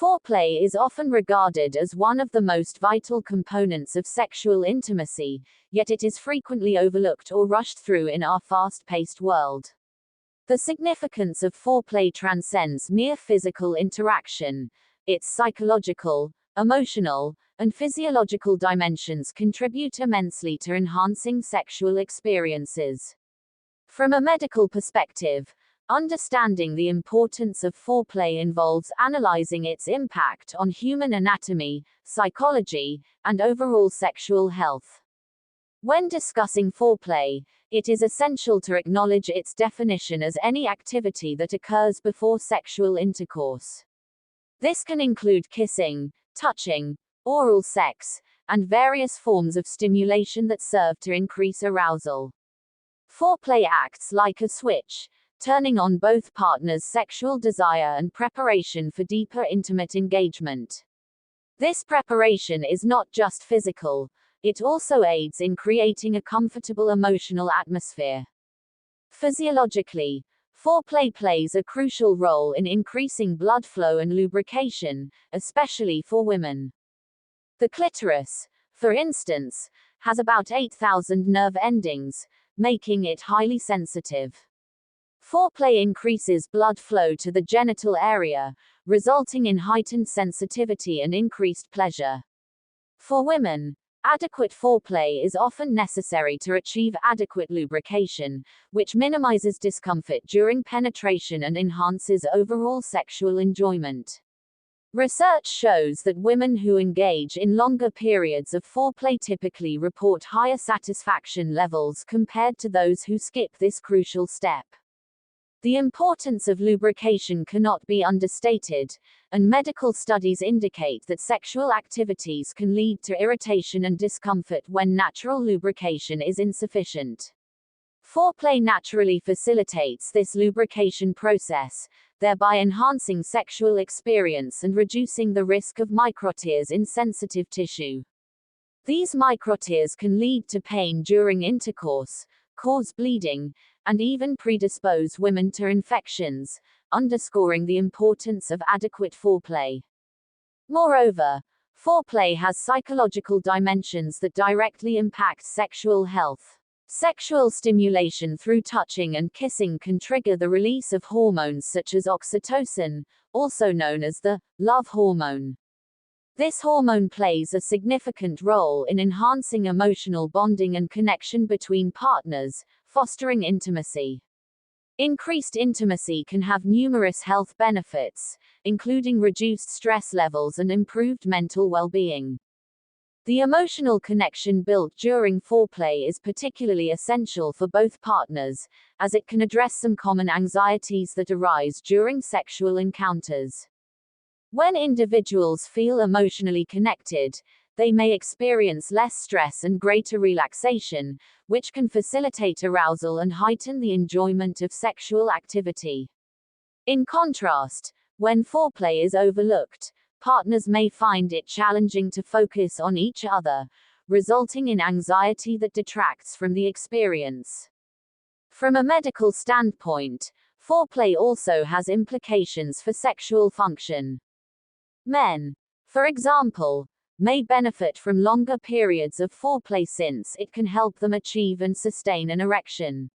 Foreplay is often regarded as one of the most vital components of sexual intimacy, yet it is frequently overlooked or rushed through in our fast-paced world. The significance of foreplay transcends mere physical interaction. Its psychological, emotional, and physiological dimensions contribute immensely to enhancing sexual experiences. From a medical perspective, understanding the importance of foreplay involves analyzing its impact on human anatomy, psychology, and overall sexual health. When discussing foreplay, it is essential to acknowledge its definition as any activity that occurs before sexual intercourse. This can include kissing, touching, oral sex, and various forms of stimulation that serve to increase arousal. Foreplay acts like a switch, turning on both partners' sexual desire and preparation for deeper intimate engagement. This preparation is not just physical, it also aids in creating a comfortable emotional atmosphere. Physiologically, foreplay plays a crucial role in increasing blood flow and lubrication, especially for women. The clitoris, for instance, has about 8,000 nerve endings, making it highly sensitive. Foreplay increases blood flow to the genital area, resulting in heightened sensitivity and increased pleasure. For women, adequate foreplay is often necessary to achieve adequate lubrication, which minimizes discomfort during penetration and enhances overall sexual enjoyment. Research shows that women who engage in longer periods of foreplay typically report higher satisfaction levels compared to those who skip this crucial step. The importance of lubrication cannot be understated, and medical studies indicate that sexual activities can lead to irritation and discomfort when natural lubrication is insufficient. Foreplay naturally facilitates this lubrication process, thereby enhancing sexual experience and reducing the risk of microtears in sensitive tissue. These microtears can lead to pain during intercourse, cause bleeding, and even predispose women to infections, underscoring the importance of adequate foreplay. Moreover, foreplay has psychological dimensions that directly impact sexual health. Sexual stimulation through touching and kissing can trigger the release of hormones such as oxytocin, also known as the love hormone. This hormone plays a significant role in enhancing emotional bonding and connection between partners, fostering intimacy. Increased intimacy can have numerous health benefits, including reduced stress levels and improved mental well-being. The emotional connection built during foreplay is particularly essential for both partners, as it can address some common anxieties that arise during sexual encounters. When individuals feel emotionally connected, they may experience less stress and greater relaxation, which can facilitate arousal and heighten the enjoyment of sexual activity. In contrast, when foreplay is overlooked, partners may find it challenging to focus on each other, resulting in anxiety that detracts from the experience. From a medical standpoint, foreplay also has implications for sexual function. Men, for example, may benefit from longer periods of foreplay since it can help them achieve and sustain an erection.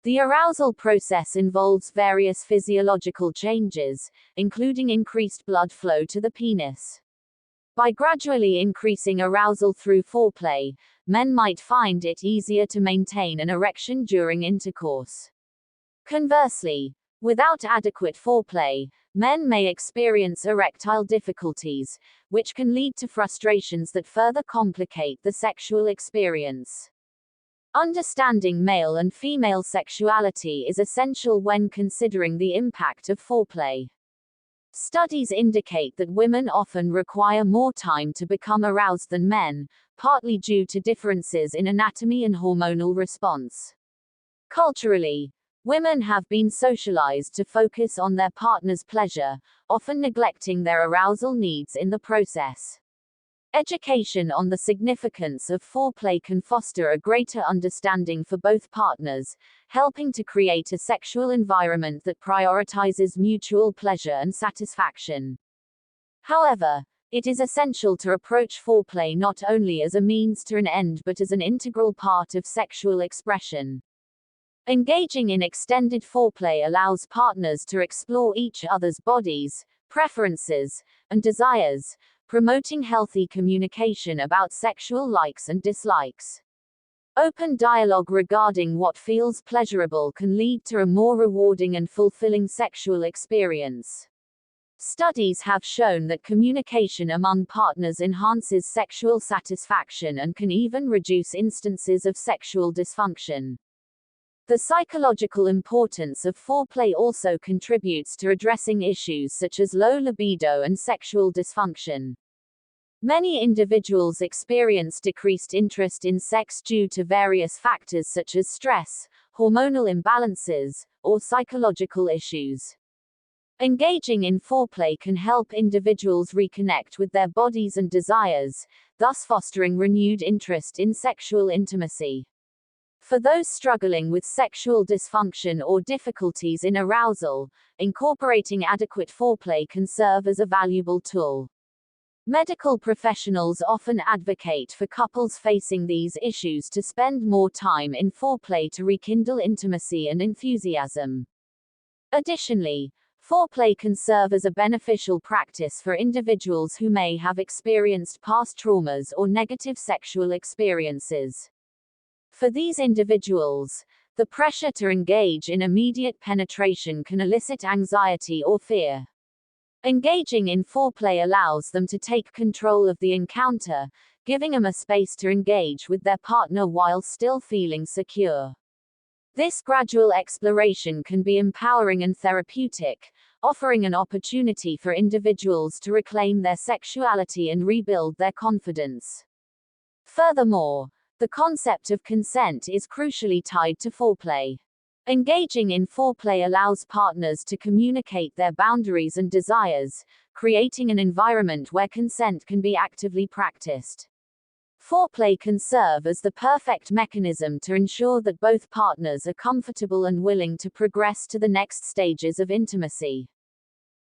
The arousal process involves various physiological changes, including increased blood flow to the penis. By gradually increasing arousal through foreplay, men might find it easier to maintain an erection during intercourse. Conversely, without adequate foreplay, men may experience erectile difficulties, which can lead to frustrations that further complicate the sexual experience. Understanding male and female sexuality is essential when considering the impact of foreplay. Studies indicate that women often require more time to become aroused than men, partly due to differences in anatomy and hormonal response. Culturally, women have been socialized to focus on their partner's pleasure, often neglecting their arousal needs in the process. Education on the significance of foreplay can foster a greater understanding for both partners, helping to create a sexual environment that prioritizes mutual pleasure and satisfaction. However, it is essential to approach foreplay not only as a means to an end but as an integral part of sexual expression. Engaging in extended foreplay allows partners to explore each other's bodies, preferences, and desires, promoting healthy communication about sexual likes and dislikes. Open dialogue regarding what feels pleasurable can lead to a more rewarding and fulfilling sexual experience. Studies have shown that communication among partners enhances sexual satisfaction and can even reduce instances of sexual dysfunction. The psychological importance of foreplay also contributes to addressing issues such as low libido and sexual dysfunction. Many individuals experience decreased interest in sex due to various factors such as stress, hormonal imbalances, or psychological issues. Engaging in foreplay can help individuals reconnect with their bodies and desires, thus fostering renewed interest in sexual intimacy. For those struggling with sexual dysfunction or difficulties in arousal, incorporating adequate foreplay can serve as a valuable tool. Medical professionals often advocate for couples facing these issues to spend more time in foreplay to rekindle intimacy and enthusiasm. Additionally, foreplay can serve as a beneficial practice for individuals who may have experienced past traumas or negative sexual experiences. For these individuals, the pressure to engage in immediate penetration can elicit anxiety or fear. Engaging in foreplay allows them to take control of the encounter, giving them a space to engage with their partner while still feeling secure. This gradual exploration can be empowering and therapeutic, offering an opportunity for individuals to reclaim their sexuality and rebuild their confidence. Furthermore, the concept of consent is crucially tied to foreplay. Engaging in foreplay allows partners to communicate their boundaries and desires, creating an environment where consent can be actively practiced. Foreplay can serve as the perfect mechanism to ensure that both partners are comfortable and willing to progress to the next stages of intimacy.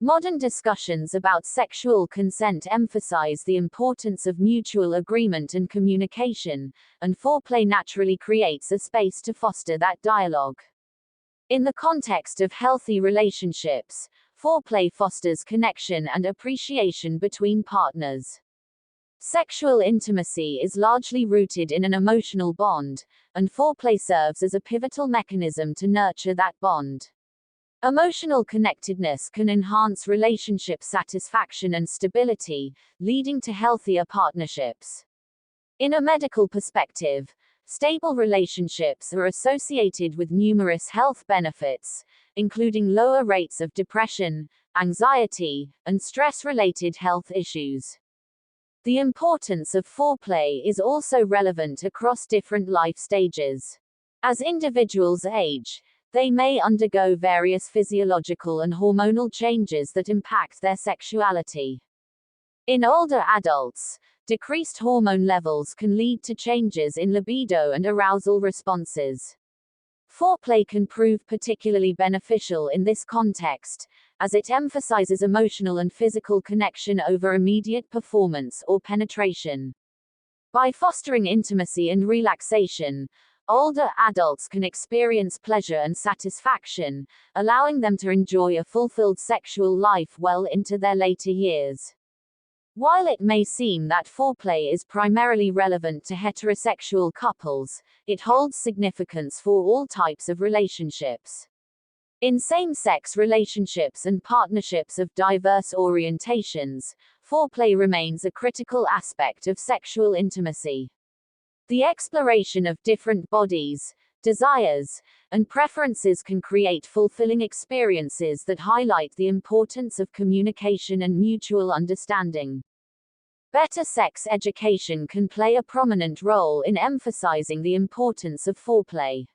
Modern discussions about sexual consent emphasize the importance of mutual agreement and communication, and foreplay naturally creates a space to foster that dialogue. In the context of healthy relationships, foreplay fosters connection and appreciation between partners. Sexual intimacy is largely rooted in an emotional bond, and foreplay serves as a pivotal mechanism to nurture that bond. Emotional connectedness can enhance relationship satisfaction and stability, leading to healthier partnerships. In a medical perspective, stable relationships are associated with numerous health benefits, including lower rates of depression, anxiety, and stress-related health issues. The importance of foreplay is also relevant across different life stages. As individuals age, they may undergo various physiological and hormonal changes that impact their sexuality. In older adults, decreased hormone levels can lead to changes in libido and arousal responses. Foreplay can prove particularly beneficial in this context, as it emphasizes emotional and physical connection over immediate performance or penetration. By fostering intimacy and relaxation, older adults can experience pleasure and satisfaction, allowing them to enjoy a fulfilled sexual life well into their later years. While it may seem that foreplay is primarily relevant to heterosexual couples, it holds significance for all types of relationships. In same-sex relationships and partnerships of diverse orientations, foreplay remains a critical aspect of sexual intimacy. The exploration of different bodies, desires, and preferences can create fulfilling experiences that highlight the importance of communication and mutual understanding. Better sex education can play a prominent role in emphasizing the importance of foreplay.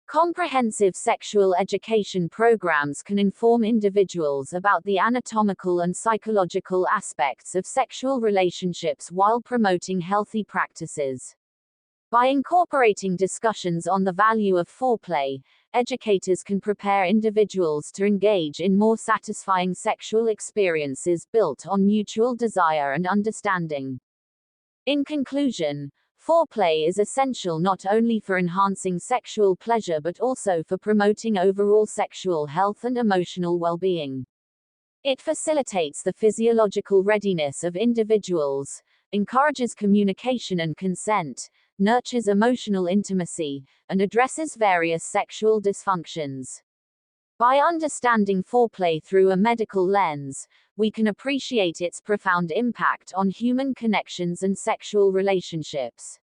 Comprehensive sexual education programs can inform individuals about the anatomical and psychological aspects of sexual relationships while promoting healthy practices. By incorporating discussions on the value of foreplay, educators can prepare individuals to engage in more satisfying sexual experiences built on mutual desire and understanding. In conclusion, foreplay is essential not only for enhancing sexual pleasure but also for promoting overall sexual health and emotional well-being. It facilitates the physiological readiness of individuals, encourages communication and consent, nurtures emotional intimacy, and addresses various sexual dysfunctions. By understanding foreplay through a medical lens, we can appreciate its profound impact on human connections and sexual relationships.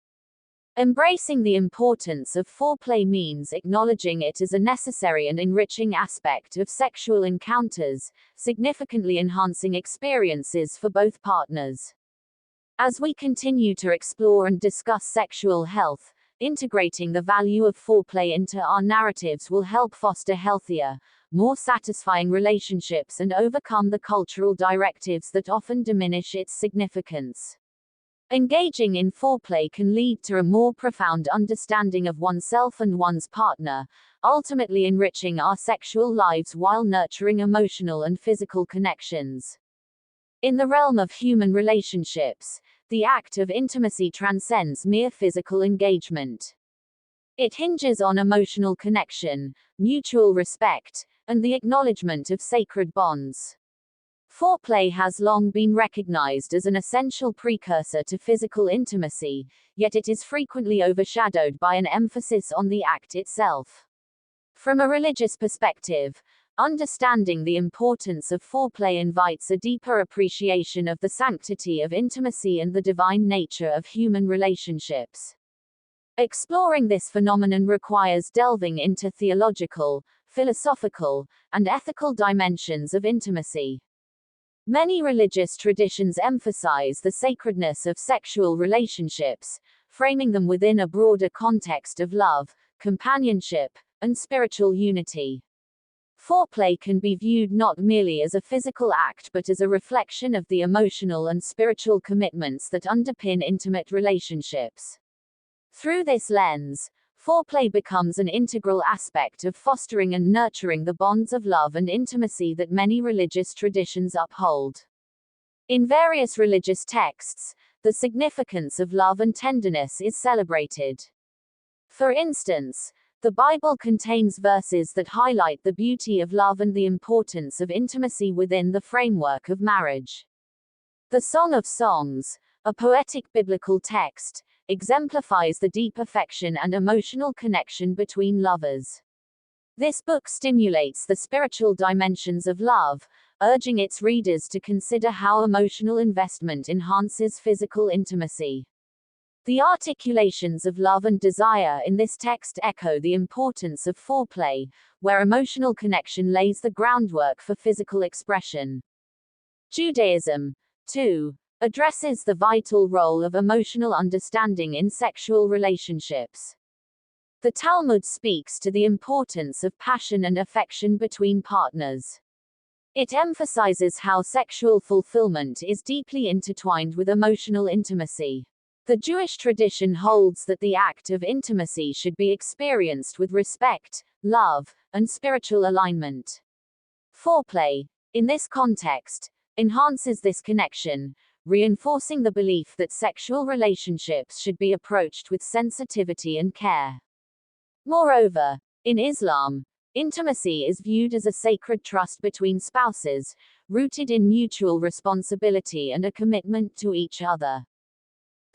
Embracing the importance of foreplay means acknowledging it as a necessary and enriching aspect of sexual encounters, significantly enhancing experiences for both partners. As we continue to explore and discuss sexual health, integrating the value of foreplay into our narratives will help foster healthier, more satisfying relationships and overcome the cultural directives that often diminish its significance. Engaging in foreplay can lead to a more profound understanding of oneself and one's partner, ultimately enriching our sexual lives while nurturing emotional and physical connections. In the realm of human relationships, the act of intimacy transcends mere physical engagement. It hinges on emotional connection, mutual respect, and the acknowledgement of sacred bonds. Foreplay has long been recognized as an essential precursor to physical intimacy, yet it is frequently overshadowed by an emphasis on the act itself. From a religious perspective, understanding the importance of foreplay invites a deeper appreciation of the sanctity of intimacy and the divine nature of human relationships. Exploring this phenomenon requires delving into theological, philosophical, and ethical dimensions of intimacy. Many religious traditions emphasize the sacredness of sexual relationships, framing them within a broader context of love, companionship, and spiritual unity. Foreplay can be viewed not merely as a physical act but as a reflection of the emotional and spiritual commitments that underpin intimate relationships. Through this lens, foreplay becomes an integral aspect of fostering and nurturing the bonds of love and intimacy that many religious traditions uphold. In various religious texts, the significance of love and tenderness is celebrated. For instance, the Bible contains verses that highlight the beauty of love and the importance of intimacy within the framework of marriage. The Song of Songs, a poetic biblical text, exemplifies the deep affection and emotional connection between lovers. This book stimulates the spiritual dimensions of love, urging its readers to consider how emotional investment enhances physical intimacy. The articulations of love and desire in this text echo the importance of foreplay, where emotional connection lays the groundwork for physical expression. Judaism, too, addresses the vital role of emotional understanding in sexual relationships. The Talmud speaks to the importance of passion and affection between partners. It emphasizes how sexual fulfillment is deeply intertwined with emotional intimacy. The Jewish tradition holds that the act of intimacy should be experienced with respect, love, and spiritual alignment. Foreplay, in this context, enhances this connection, reinforcing the belief that sexual relationships should be approached with sensitivity and care. Moreover, in Islam, intimacy is viewed as a sacred trust between spouses, rooted in mutual responsibility and a commitment to each other.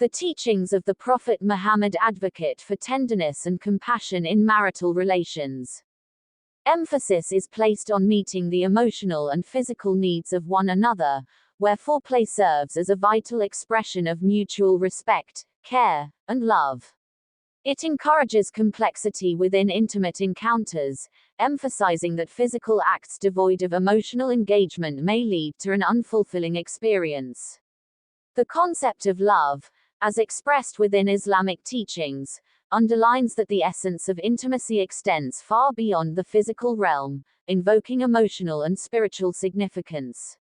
The teachings of the Prophet Muhammad advocate for tenderness and compassion in marital relations. Emphasis is placed on meeting the emotional and physical needs of one another, where foreplay serves as a vital expression of mutual respect, care, and love. It encourages complexity within intimate encounters, emphasizing that physical acts devoid of emotional engagement may lead to an unfulfilling experience. The concept of love, as expressed within Islamic teachings, underlines that the essence of intimacy extends far beyond the physical realm, invoking emotional and spiritual significance.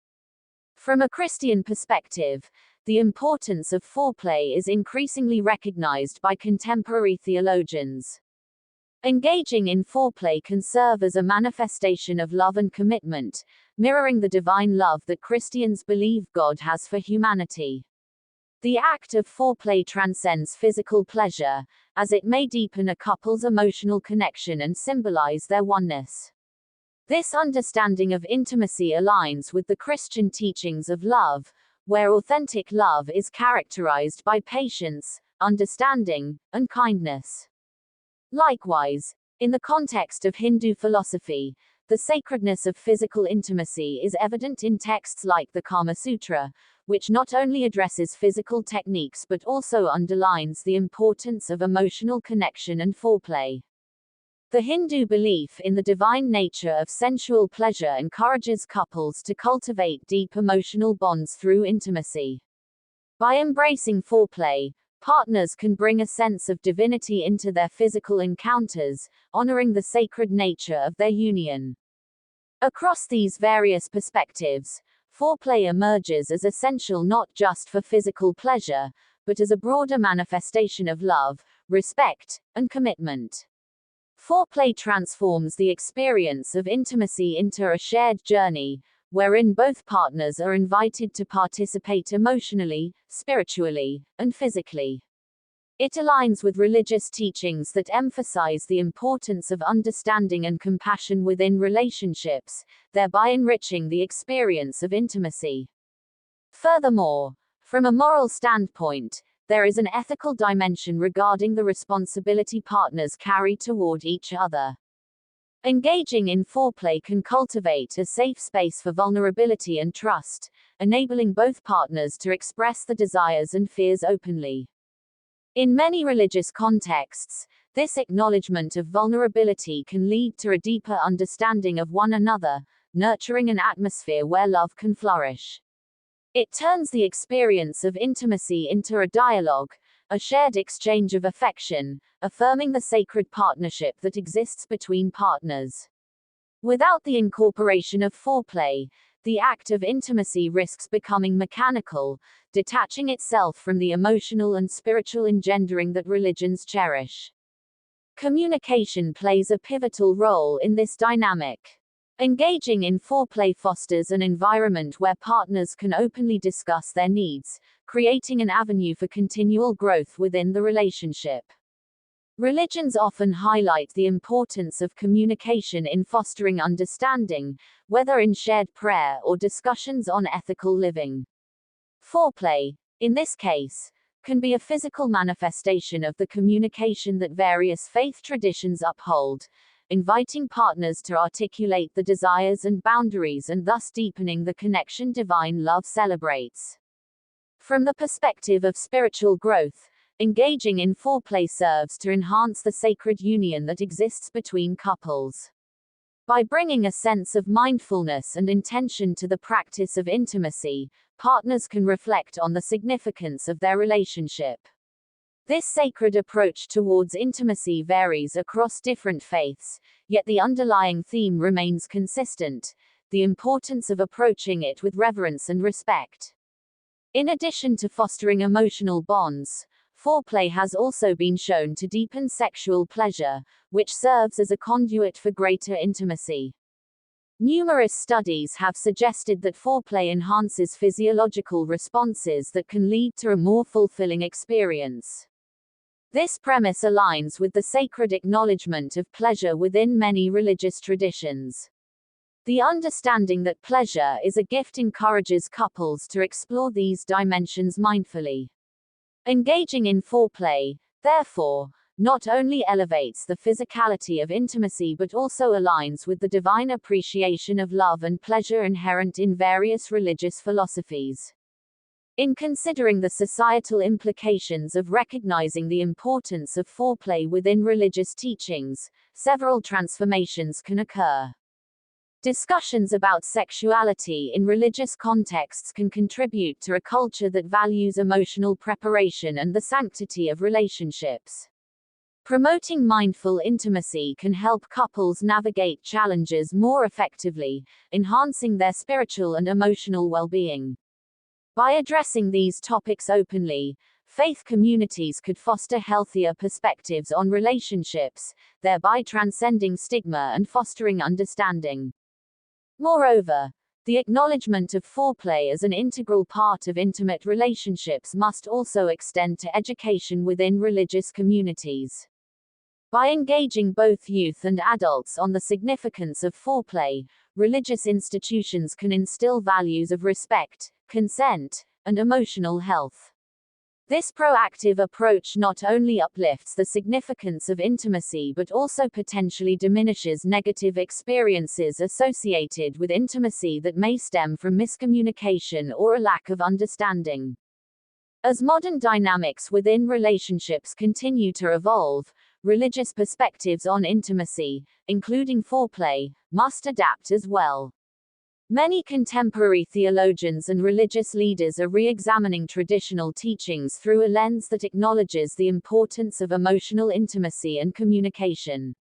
From a Christian perspective, the importance of foreplay is increasingly recognized by contemporary theologians. Engaging in foreplay can serve as a manifestation of love and commitment, mirroring the divine love that Christians believe God has for humanity. The act of foreplay transcends physical pleasure, as it may deepen a couple's emotional connection and symbolize their oneness. This understanding of intimacy aligns with the Christian teachings of love, where authentic love is characterized by patience, understanding, and kindness. Likewise, in the context of Hindu philosophy, the sacredness of physical intimacy is evident in texts like the Kama Sutra, which not only addresses physical techniques but also underlines the importance of emotional connection and foreplay. The Hindu belief in the divine nature of sensual pleasure encourages couples to cultivate deep emotional bonds through intimacy. By embracing foreplay, partners can bring a sense of divinity into their physical encounters, honoring the sacred nature of their union. Across these various perspectives, foreplay emerges as essential not just for physical pleasure, but as a broader manifestation of love, respect, and commitment. Foreplay transforms the experience of intimacy into a shared journey, wherein both partners are invited to participate emotionally, spiritually, and physically. It aligns with religious teachings that emphasize the importance of understanding and compassion within relationships, thereby enriching the experience of intimacy. Furthermore, from a moral standpoint, there is an ethical dimension regarding the responsibility partners carry toward each other. Engaging in foreplay can cultivate a safe space for vulnerability and trust, enabling both partners to express the desires and fears openly. In many religious contexts, this acknowledgement of vulnerability can lead to a deeper understanding of one another, nurturing an atmosphere where love can flourish. It turns the experience of intimacy into a dialogue, a shared exchange of affection, affirming the sacred partnership that exists between partners. Without the incorporation of foreplay, the act of intimacy risks becoming mechanical, detaching itself from the emotional and spiritual engendering that religions cherish. Communication plays a pivotal role in this dynamic. Engaging in foreplay fosters an environment where partners can openly discuss their needs, creating an avenue for continual growth within the relationship. Religions often highlight the importance of communication in fostering understanding, whether in shared prayer or discussions on ethical living. Foreplay, in this case, can be a physical manifestation of the communication that various faith traditions uphold, inviting partners to articulate the desires and boundaries and thus deepening the connection divine love celebrates. From the perspective of spiritual growth, engaging in foreplay serves to enhance the sacred union that exists between couples. By bringing a sense of mindfulness and intention to the practice of intimacy, partners can reflect on the significance of their relationship. This sacred approach towards intimacy varies across different faiths, yet the underlying theme remains consistent: the importance of approaching it with reverence and respect. In addition to fostering emotional bonds, foreplay has also been shown to deepen sexual pleasure, which serves as a conduit for greater intimacy. Numerous studies have suggested that foreplay enhances physiological responses that can lead to a more fulfilling experience. This premise aligns with the sacred acknowledgement of pleasure within many religious traditions. The understanding that pleasure is a gift encourages couples to explore these dimensions mindfully. Engaging in foreplay, therefore, not only elevates the physicality of intimacy but also aligns with the divine appreciation of love and pleasure inherent in various religious philosophies. In considering the societal implications of recognizing the importance of foreplay within religious teachings, several transformations can occur. Discussions about sexuality in religious contexts can contribute to a culture that values emotional preparation and the sanctity of relationships. Promoting mindful intimacy can help couples navigate challenges more effectively, enhancing their spiritual and emotional well-being. By addressing these topics openly, faith communities could foster healthier perspectives on relationships, thereby transcending stigma and fostering understanding. Moreover, the acknowledgement of foreplay as an integral part of intimate relationships must also extend to education within religious communities. By engaging both youth and adults on the significance of foreplay, religious institutions can instill values of respect, consent, and emotional health. This proactive approach not only uplifts the significance of intimacy but also potentially diminishes negative experiences associated with intimacy that may stem from miscommunication or a lack of understanding. As modern dynamics within relationships continue to evolve, religious perspectives on intimacy, including foreplay, must adapt as well. Many contemporary theologians and religious leaders are re-examining traditional teachings through a lens that acknowledges the importance of emotional intimacy and communication.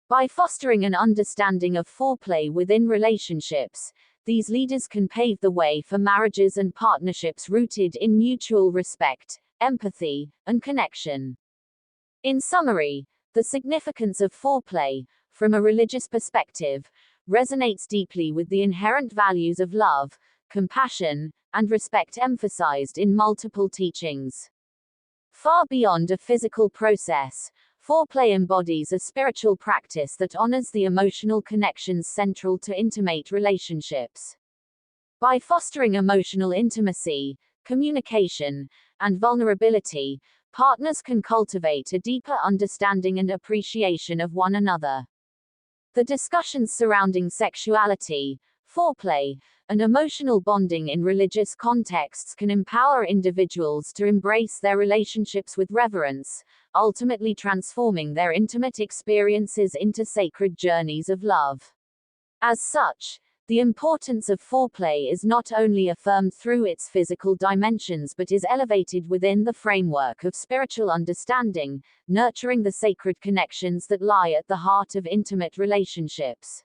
By fostering an understanding of foreplay within relationships, these leaders can pave the way for marriages and partnerships rooted in mutual respect, empathy, and connection. In summary, the significance of foreplay, from a religious perspective, resonates deeply with the inherent values of love, compassion, and respect emphasized in multiple teachings. Far beyond a physical process, foreplay embodies a spiritual practice that honors the emotional connections central to intimate relationships. By fostering emotional intimacy, communication, and vulnerability, partners can cultivate a deeper understanding and appreciation of one another. The discussions surrounding sexuality, foreplay, and emotional bonding in religious contexts can empower individuals to embrace their relationships with reverence, ultimately transforming their intimate experiences into sacred journeys of love. As such, the importance of foreplay is not only affirmed through its physical dimensions but is elevated within the framework of spiritual understanding, nurturing the sacred connections that lie at the heart of intimate relationships.